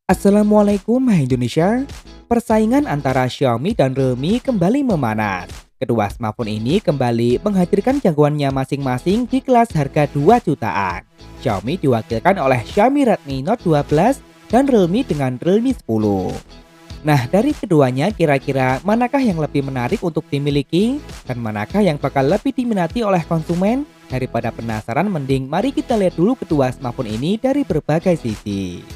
Assalamualaikum hai Indonesia. Persaingan antara Xiaomi dan Realme kembali memanas. Kedua smartphone ini kembali menghadirkan jagoannya masing-masing di kelas harga 2 jutaan. Xiaomi diwakilkan oleh Xiaomi Redmi Note 12 dan Realme dengan Realme 10. Nah, dari keduanya kira-kira manakah yang lebih menarik untuk dimiliki dan manakah yang bakal lebih diminati oleh konsumen? Daripada penasaran, mending mari kita lihat dulu kedua smartphone ini dari berbagai sisi.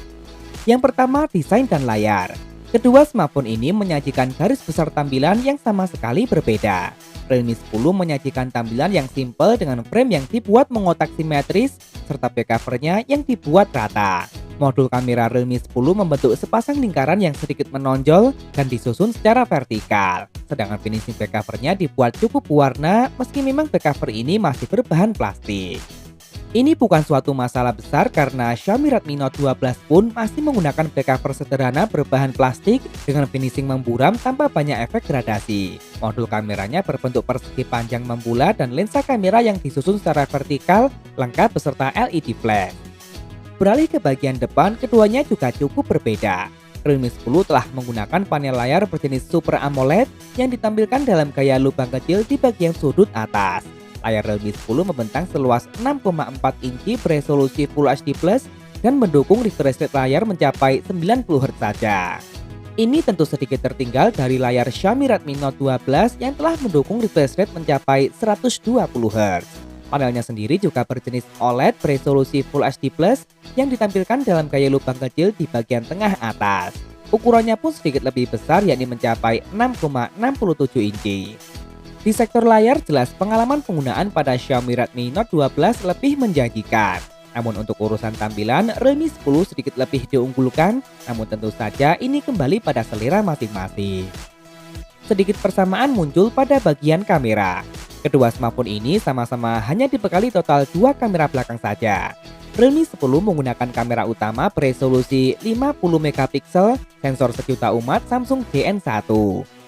Yang pertama, desain dan layar. Kedua smartphone ini menyajikan garis besar tampilan yang sama sekali berbeda. Realme 10 menyajikan tampilan yang simpel dengan frame yang dibuat mengotak simetris serta back covernya yang dibuat rata. Modul kamera Realme 10 membentuk sepasang lingkaran yang sedikit menonjol dan disusun secara vertikal. Sedangkan finishing back covernya dibuat cukup warna meski memang back cover ini masih berbahan plastik. Ini bukan suatu masalah besar karena Xiaomi Redmi Note 12 pun masih menggunakan back cover sederhana berbahan plastik dengan finishing memburam tanpa banyak efek gradasi. Modul kameranya berbentuk persegi panjang membulat dan lensa kamera yang disusun secara vertikal lengkap beserta LED flash. Beralih ke bagian depan, keduanya juga cukup berbeda. Realme 10 telah menggunakan panel layar berjenis Super AMOLED yang ditampilkan dalam gaya lubang kecil di bagian sudut atas. Layar Realme 10 membentang seluas 6,4 inci beresolusi Full HD Plus dan mendukung refresh rate layar mencapai 90 Hz saja. Ini tentu sedikit tertinggal dari layar Xiaomi Redmi Note 12 yang telah mendukung refresh rate mencapai 120 Hz. Panelnya sendiri juga berjenis OLED beresolusi Full HD Plus yang ditampilkan dalam gaya lubang kecil di bagian tengah atas. Ukurannya pun sedikit lebih besar, yakni mencapai 6,67 inci. Di sektor layar, jelas pengalaman penggunaan pada Xiaomi Redmi Note 12 lebih menjanjikan. Namun untuk urusan tampilan, Realme 10 sedikit lebih diunggulkan, namun tentu saja ini kembali pada selera masing-masing. Sedikit persamaan muncul pada bagian kamera. Kedua smartphone ini sama-sama hanya dibekali total 2 kamera belakang saja. Realme 10 menggunakan kamera utama beresolusi 50 megapiksel, sensor sejuta umat Samsung GN1.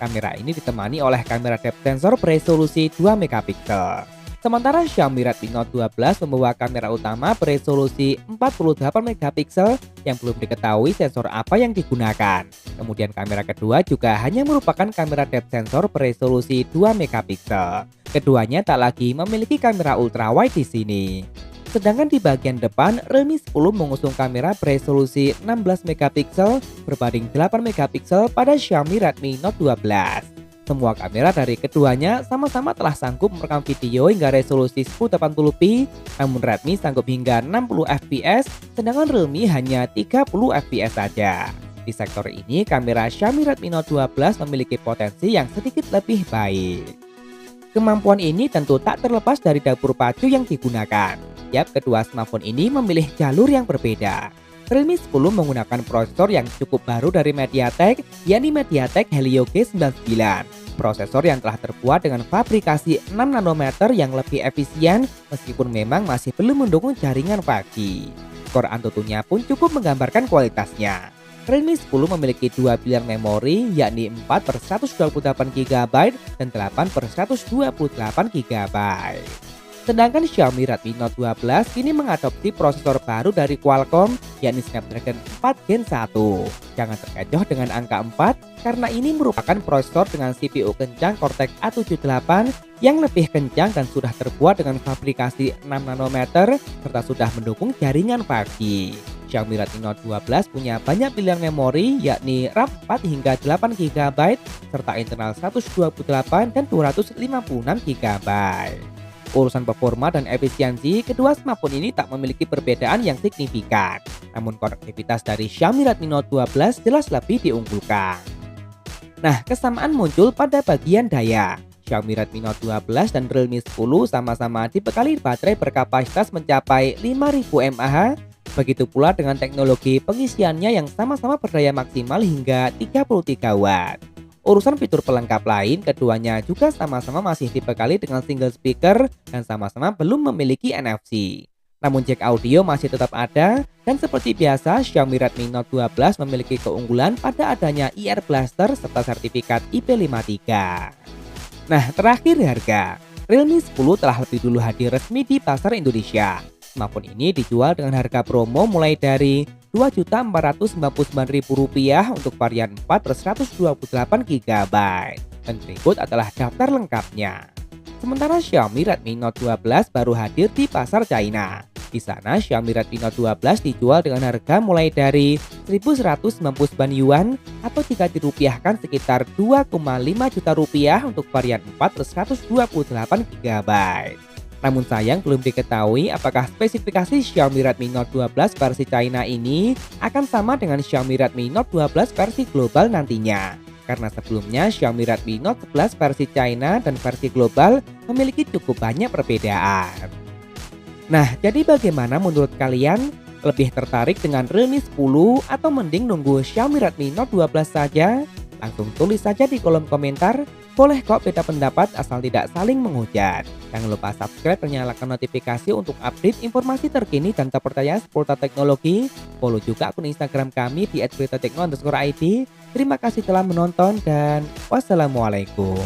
Kamera ini ditemani oleh kamera depth sensor beresolusi 2 megapiksel. Sementara Xiaomi Redmi Note 12 membawa kamera utama beresolusi 48 megapiksel yang belum diketahui sensor apa yang digunakan. Kemudian kamera kedua juga hanya merupakan kamera depth sensor beresolusi 2 megapiksel. Keduanya tak lagi memiliki kamera ultrawide di sini. Sedangkan di bagian depan, Realme 10 mengusung kamera beresolusi 16 megapiksel berbanding 8 megapiksel pada Xiaomi Redmi Note 12. Semua kamera dari keduanya sama-sama telah sanggup merekam video hingga resolusi 1080p, namun Redmi sanggup hingga 60 fps, sedangkan Realme hanya 30 fps saja. Di sektor ini, kamera Xiaomi Redmi Note 12 memiliki potensi yang sedikit lebih baik. Kemampuan ini tentu tak terlepas dari dapur pacu yang digunakan. Kedua smartphone ini memilih jalur yang berbeda. Realme 10 menggunakan prosesor yang cukup baru dari MediaTek, yakni MediaTek Helio G99. Prosesor yang telah terbuat dengan fabrikasi 6 nanometer yang lebih efisien meskipun memang masih belum mendukung jaringan 5G. Skor Antutunya pun cukup menggambarkan kualitasnya. Realme 10 memiliki dua pilihan memori, yakni 4/128 GB dan 8/128 GB. Sedangkan Xiaomi Redmi Note 12 kini mengadopsi prosesor baru dari Qualcomm, yakni Snapdragon 4 Gen 1. Jangan terkecoh dengan angka 4 karena ini merupakan prosesor dengan CPU kencang Cortex A78 yang lebih kencang dan sudah terbuat dengan fabrikasi 6 nanometer serta sudah mendukung jaringan 5G. Xiaomi Redmi Note 12 punya banyak pilihan memori, yakni RAM 4 hingga 8 GB serta internal 128 dan 256 GB. Urusan performa dan efisiensi, kedua smartphone ini tak memiliki perbedaan yang signifikan. Namun konektivitas dari Xiaomi Redmi Note 12 jelas lebih diunggulkan. Nah, kesamaan muncul pada bagian daya. Xiaomi Redmi Note 12 dan Realme 10 sama-sama dibekali baterai berkapasitas mencapai 5000 mAh. Begitu pula dengan teknologi pengisiannya yang sama-sama berdaya maksimal hingga 33 watt. Urusan fitur pelengkap lain, keduanya juga sama-sama masih dibekali dengan single speaker dan sama-sama belum memiliki NFC. Namun jack audio masih tetap ada dan seperti biasa Xiaomi Redmi Note 12 memiliki keunggulan pada adanya IR Blaster serta sertifikat IP53. Nah, terakhir harga. Realme 10 telah lebih dulu hadir resmi di pasar Indonesia. Smartphone ini dijual dengan harga promo mulai dari Rp2.499.000 untuk varian 4 plus 128 GB. Dan berikut adalah daftar lengkapnya. Sementara Xiaomi Redmi Note 12 baru hadir di pasar China. Di sana Xiaomi Redmi Note 12 dijual dengan harga mulai dari 1.199 yuan atau jika dirupiahkan sekitar 2,5 juta rupiah untuk varian 4 plus 128 GB. Namun sayang belum diketahui apakah spesifikasi Xiaomi Redmi Note 12 versi China ini akan sama dengan Xiaomi Redmi Note 12 versi global nantinya. Karena sebelumnya Xiaomi Redmi Note 11 versi China dan versi global memiliki cukup banyak perbedaan. Nah, jadi bagaimana menurut kalian? Lebih tertarik dengan Realme 10 atau mending nunggu Xiaomi Redmi Note 12 saja? Langsung tulis saja di kolom komentar. Boleh kok beda pendapat asal tidak saling menghujat. Jangan lupa subscribe dan nyalakan notifikasi untuk update informasi terkini dan terpercaya seputar teknologi. Follow juga akun Instagram kami di @beritatekno_id. Terima kasih telah menonton dan wassalamualaikum.